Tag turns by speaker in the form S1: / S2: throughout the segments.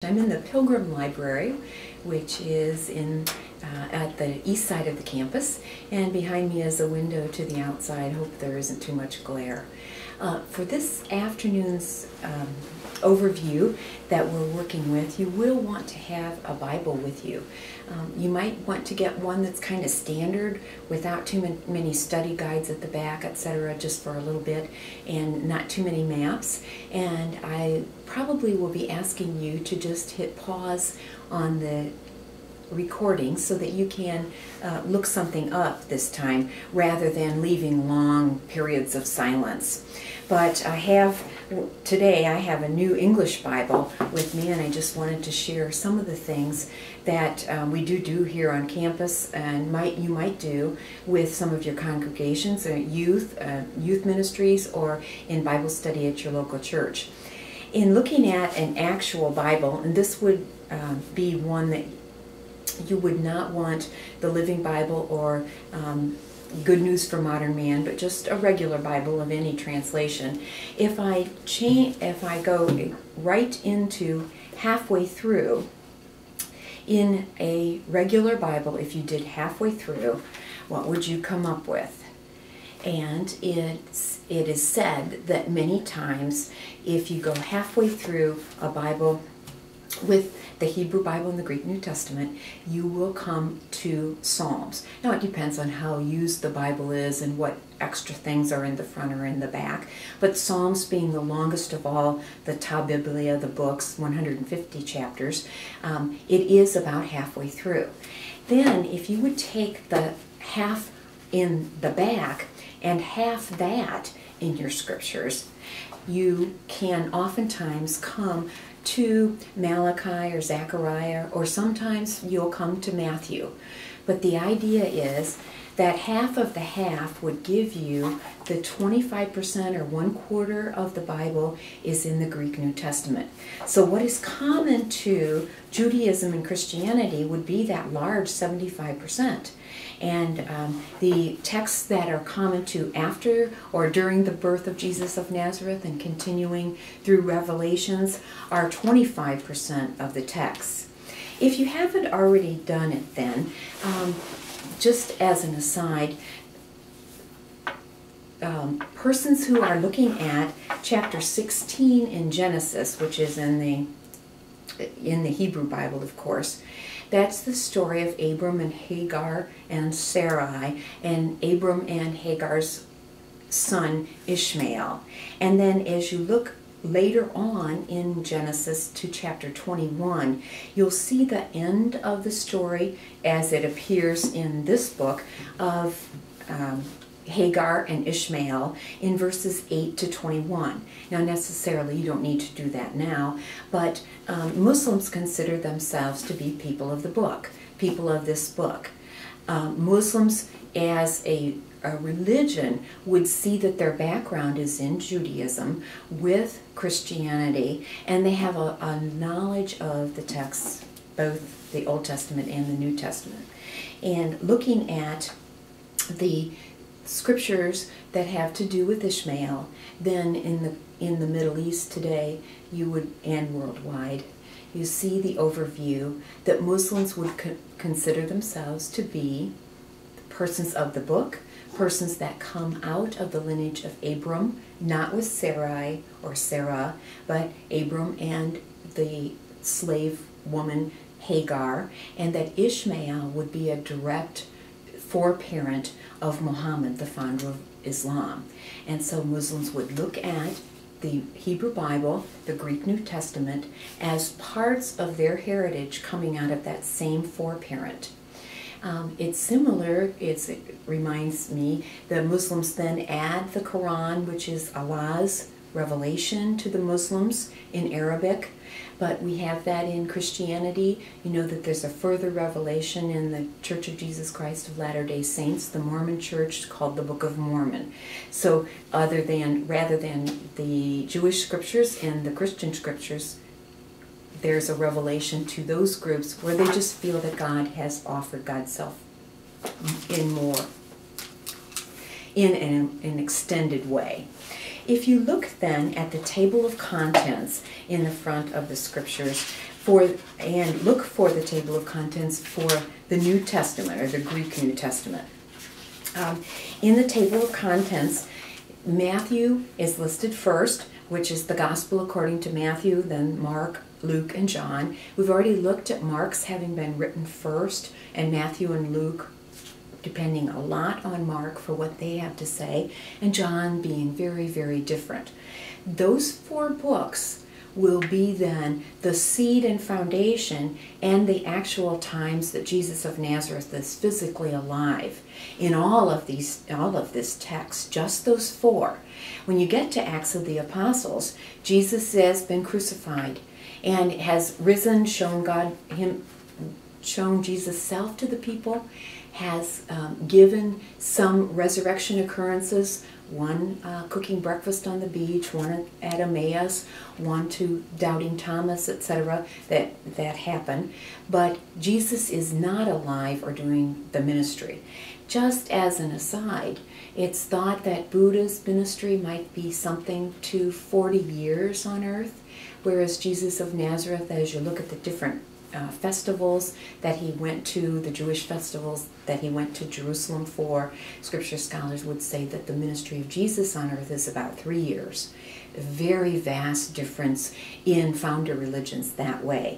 S1: I'm in the Pilgrim Library, which is at the east side of the campus, and behind me is a window to the outside. Hope there isn't too much glare. For this afternoon's overview that we're working with, you will want to have a Bible with you. You might want to get one that's kind of standard without too many study guides at the back, etc., just for a little bit, and not too many maps. And I probably will be asking you to just hit pause on the recording so that you can look something up this time rather than leaving long periods of silence. But today I have a new English Bible with me, and I just wanted to share some of the things that we do here on campus, and you might do with some of your congregations or youth ministries, or in Bible study at your local church. In looking at an actual Bible, and this would be one that you would not want the Living Bible or Good News for Modern Man, but just a regular Bible of any translation. If I go right into halfway through, in a regular Bible, if you did halfway through, what would you come up with? And it is said that many times, if you go halfway through a Bible with the Hebrew Bible and the Greek New Testament, you will come to Psalms. Now, it depends on how used the Bible is and what extra things are in the front or in the back, but Psalms being the longest of all the Ta Biblia, the books, 150 chapters, it is about halfway through. Then, if you would take the half in the back and half that in your scriptures, you can oftentimes come to Malachi or Zechariah, or sometimes you'll come to Matthew. But the idea is that half of the half would give you the 25% or 1/4 of the Bible is in the Greek New Testament. So what is common to Judaism and Christianity would be that large 75%. And the texts that are common to after or during the birth of Jesus of Nazareth and continuing through Revelations are 25% of the texts. If you haven't already done it then, just as an aside, persons who are looking at chapter 16 in Genesis, which is in the Hebrew Bible, of course, that's the story of Abram and Hagar and Sarai, and Abram and Hagar's son Ishmael. And then as you look later on in Genesis to chapter 21, you'll see the end of the story as it appears in this book of Hagar and Ishmael in verses 8 to 21. Now, necessarily, you don't need to do that now, but Muslims consider themselves to be people of the book, people of this book. Muslims, as a religion, would see that their background is in Judaism with Christianity, and they have a knowledge of the texts, both the Old Testament and the New Testament. And looking at the scriptures that have to do with Ishmael, then in the Middle East today, and worldwide, you see the overview that Muslims would consider themselves to be persons of the book, persons that come out of the lineage of Abram, not with Sarai or Sarah, but Abram and the slave woman Hagar, and that Ishmael would be a direct foreparent of Muhammad, the founder of Islam. And so Muslims would look at the Hebrew Bible, the Greek New Testament, as parts of their heritage coming out of that same foreparent. It's similar, it reminds me, the Muslims then add the Quran, which is Allah's revelation to the Muslims in Arabic, but we have that in Christianity. You know that there's a further revelation in the Church of Jesus Christ of Latter-day Saints, the Mormon Church, called the Book of Mormon. So rather than the Jewish scriptures and the Christian scriptures, there's a revelation to those groups where they just feel that God has offered God's self in an extended way. If you look then at the table of contents in the front of the scriptures, and look for the table of contents for the New Testament, or the Greek New Testament. In the table of contents, Matthew is listed first, which is the Gospel according to Matthew, then Mark, Luke, and John. We've already looked at Mark's having been written first, and Matthew and Luke depending a lot on Mark for what they have to say, and John being very, very different. Those 4 books will be then the seed and foundation and the actual times that Jesus of Nazareth is physically alive in all of this text, just those 4. When you get to Acts of the Apostles, Jesus has been crucified and has risen, shown Jesus' self to the people, has given some resurrection occurrences, one cooking breakfast on the beach, one at Emmaus, one to doubting Thomas, etc., that happened. But Jesus is not alive or doing the ministry. Just as an aside, it's thought that Buddha's ministry might be something to 40 years on earth, whereas Jesus of Nazareth, as you look at the different festivals that he went to, the Jewish festivals that he went to Jerusalem for, scripture scholars would say that the ministry of Jesus on earth is about 3 years. A very vast difference in founder religions that way.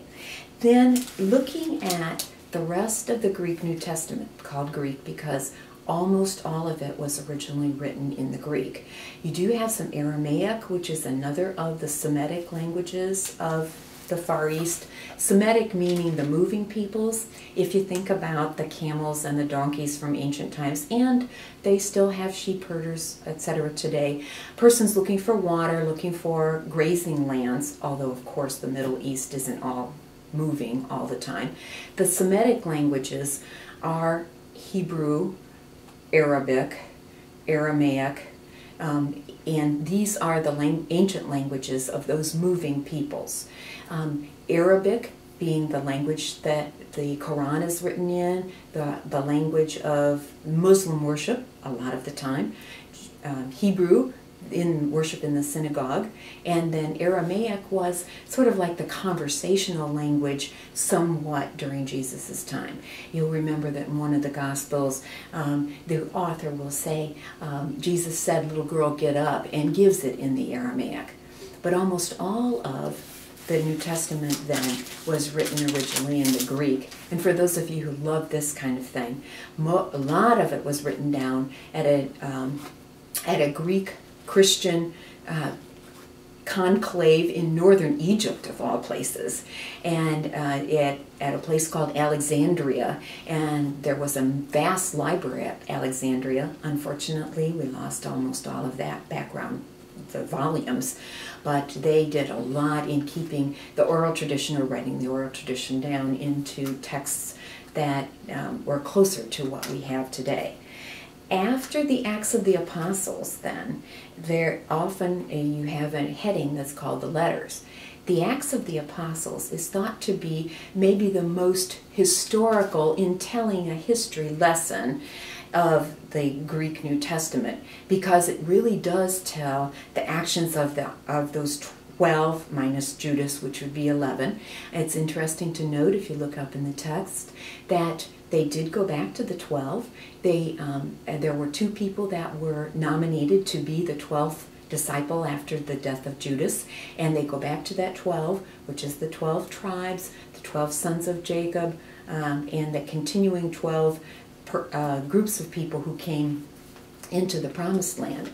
S1: Then looking at the rest of the Greek New Testament, called Greek because almost all of it was originally written in the Greek. You do have some Aramaic, which is another of the Semitic languages of the Far East. Semitic meaning the moving peoples. If you think about the camels and the donkeys from ancient times, and they still have sheep herders, etc. today. Persons looking for water, looking for grazing lands, although of course the Middle East isn't all moving all the time. The Semitic languages are Hebrew, Arabic, Aramaic, and these are the ancient languages of those moving peoples. Arabic being the language that the Quran is written in, the language of Muslim worship a lot of the time, Hebrew in worship in the synagogue, and then Aramaic was sort of like the conversational language somewhat during Jesus' time. You'll remember that in one of the Gospels, the author will say, Jesus said, "Little girl, get up," and gives it in the Aramaic. But almost all of the New Testament then was written originally in the Greek. And for those of you who love this kind of thing, a lot of it was written down at a Greek Christian conclave in northern Egypt, of all places, and at a place called Alexandria. And there was a vast library at Alexandria. Unfortunately, we lost almost all of that background, the volumes, but they did a lot in keeping the oral tradition, or writing the oral tradition down into texts that were closer to what we have today. After the Acts of the Apostles, then, there often you have a heading that's called the letters. The Acts of the Apostles is thought to be maybe the most historical in telling a history lesson of the Greek New Testament, because it really does tell the actions of those 12 minus Judas, which would be 11. It's interesting to note, if you look up in the text, that they did go back to the 12. There were 2 people that were nominated to be the 12th disciple after the death of Judas, and they go back to that 12, which is the 12 tribes, the 12 sons of Jacob, and the continuing 12 groups of people who came into the Promised Land.